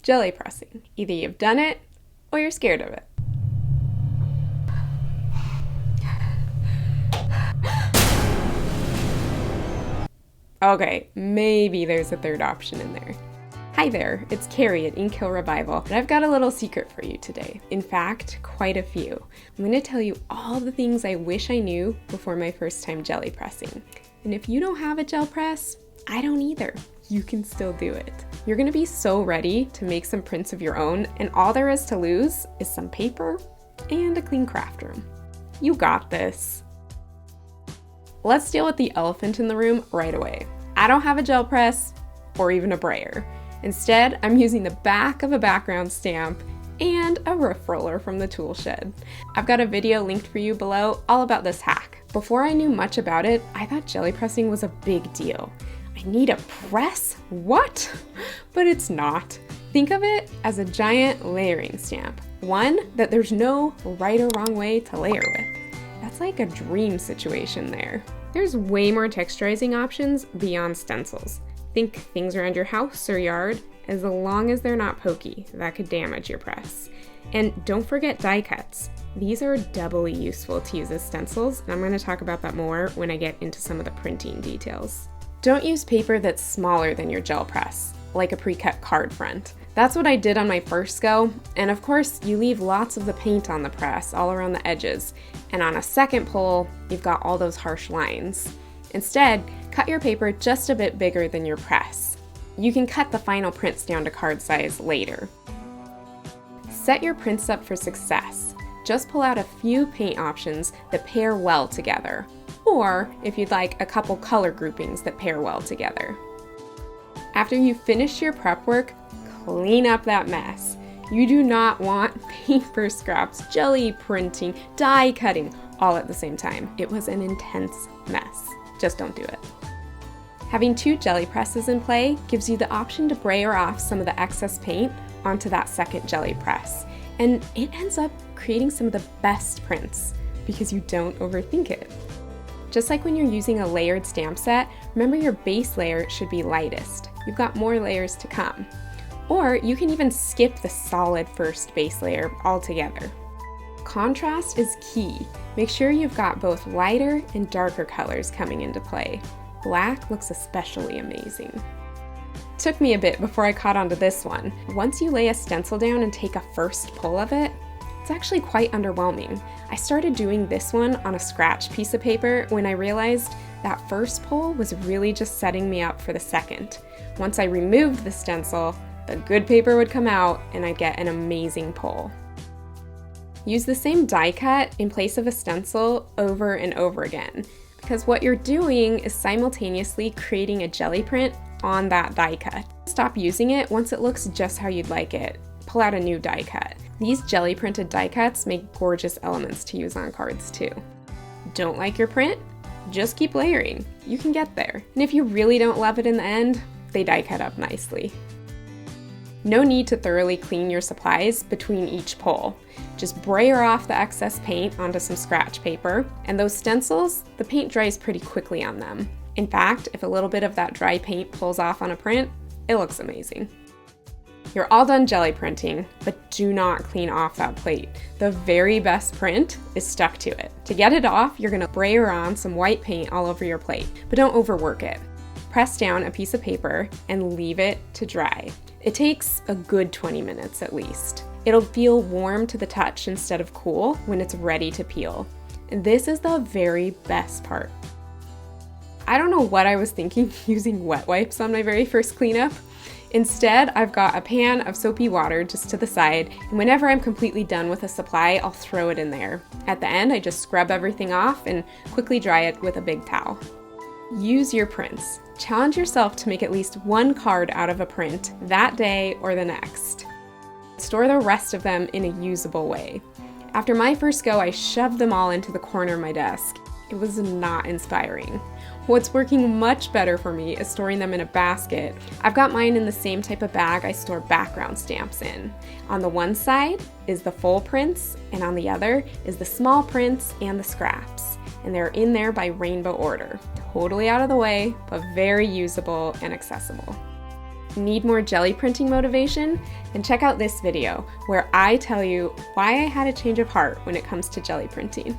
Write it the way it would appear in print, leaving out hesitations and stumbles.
Jelly pressing. Either you've done it or you're scared of it. Okay, maybe there's a third option in there. Hi there, it's Carrie at Ink Hill Revival, and I've got a little secret for you today. In fact, quite a few. I'm going to tell you all the things I wish I knew before my first time jelly pressing. And if you don't have a gel press, I don't either. You can still do it. You're going to be so ready to make some prints of your own, and all there is to lose is some paper and a clean craft room. You got this. Let's deal with the elephant in the room right away. I don't have a gel press or even a brayer. Instead, I'm using the back of a background stamp and a roof roller from the tool shed. I've got a video linked for you below all about this hack. Before I knew much about it, I thought jelly pressing was a big deal. I need a press? What? But it's not. Think of it as a giant layering stamp. One that there's no right or wrong way to layer with. That's like a dream situation there. There's way more texturizing options beyond stencils. Think things around your house or yard, as long as they're not pokey, that could damage your press. And don't forget die cuts. These are doubly useful to use as stencils, and I'm going to talk about that more when I get into some of the printing details. Don't use paper that's smaller than your gel press, like a pre-cut card front. That's what I did on my first go, and of course you leave lots of the paint on the press all around the edges, and on a second pull, you've got all those harsh lines. Instead, cut your paper just a bit bigger than your press. You can cut the final prints down to card size later. Set your prints up for success. Just pull out a few paint options that pair well together, or if you'd like, a couple color groupings that pair well together. After you've finished your prep work, clean up that mess. You do not want paper scraps, jelly printing, die cutting, all at the same time. It was an intense mess. Just don't do it. Having two jelly presses in play gives you the option to brayer off some of the excess paint onto that second jelly press. And it ends up creating some of the best prints because you don't overthink it. Just like when you're using a layered stamp set, remember your base layer should be lightest. You've got more layers to come. Or you can even skip the solid first base layer altogether. Contrast is key. Make sure you've got both lighter and darker colors coming into play. Black looks especially amazing. Took me a bit before I caught on to this one. Once you lay a stencil down and take a first pull of it, it's actually quite underwhelming. I started doing this one on a scratch piece of paper when I realized that first pull was really just setting me up for the second. Once I removed the stencil, the good paper would come out and I'd get an amazing pull. Use the same die cut in place of a stencil over and over again, because what you're doing is simultaneously creating a jelly print on that die cut. Stop using it once it looks just how you'd like it. Pull out a new die cut. These jelly printed die cuts make gorgeous elements to use on cards too. Don't like your print? Just keep layering. You can get there. And if you really don't love it in the end, they die cut up nicely. No need to thoroughly clean your supplies between each pull. Just brayer off the excess paint onto some scratch paper, and those stencils, the paint dries pretty quickly on them. In fact, if a little bit of that dry paint pulls off on a print, it looks amazing. You're all done jelly printing, but do not clean off that plate. The very best print is stuck to it. To get it off, you're gonna brayer on some white paint all over your plate, but don't overwork it. Press down a piece of paper and leave it to dry. It takes a good 20 minutes at least. It'll feel warm to the touch instead of cool when it's ready to peel. And this is the very best part. I don't know what I was thinking using wet wipes on my very first cleanup. Instead, I've got a pan of soapy water just to the side, and whenever I'm completely done with a supply, I'll throw it in there. At the end, I just scrub everything off and quickly dry it with a big towel. Use your prints. Challenge yourself to make at least one card out of a print that day or the next. Store the rest of them in a usable way. After my first go, I shoved them all into the corner of my desk. It was not inspiring. What's working much better for me is storing them in a basket. I've got mine in the same type of bag I store background stamps in. On the one side is the full prints, and on the other is the small prints and the scraps. And they're in there by rainbow order. Totally out of the way, but very usable and accessible. Need more jelly printing motivation? Then check out this video where I tell you why I had a change of heart when it comes to jelly printing.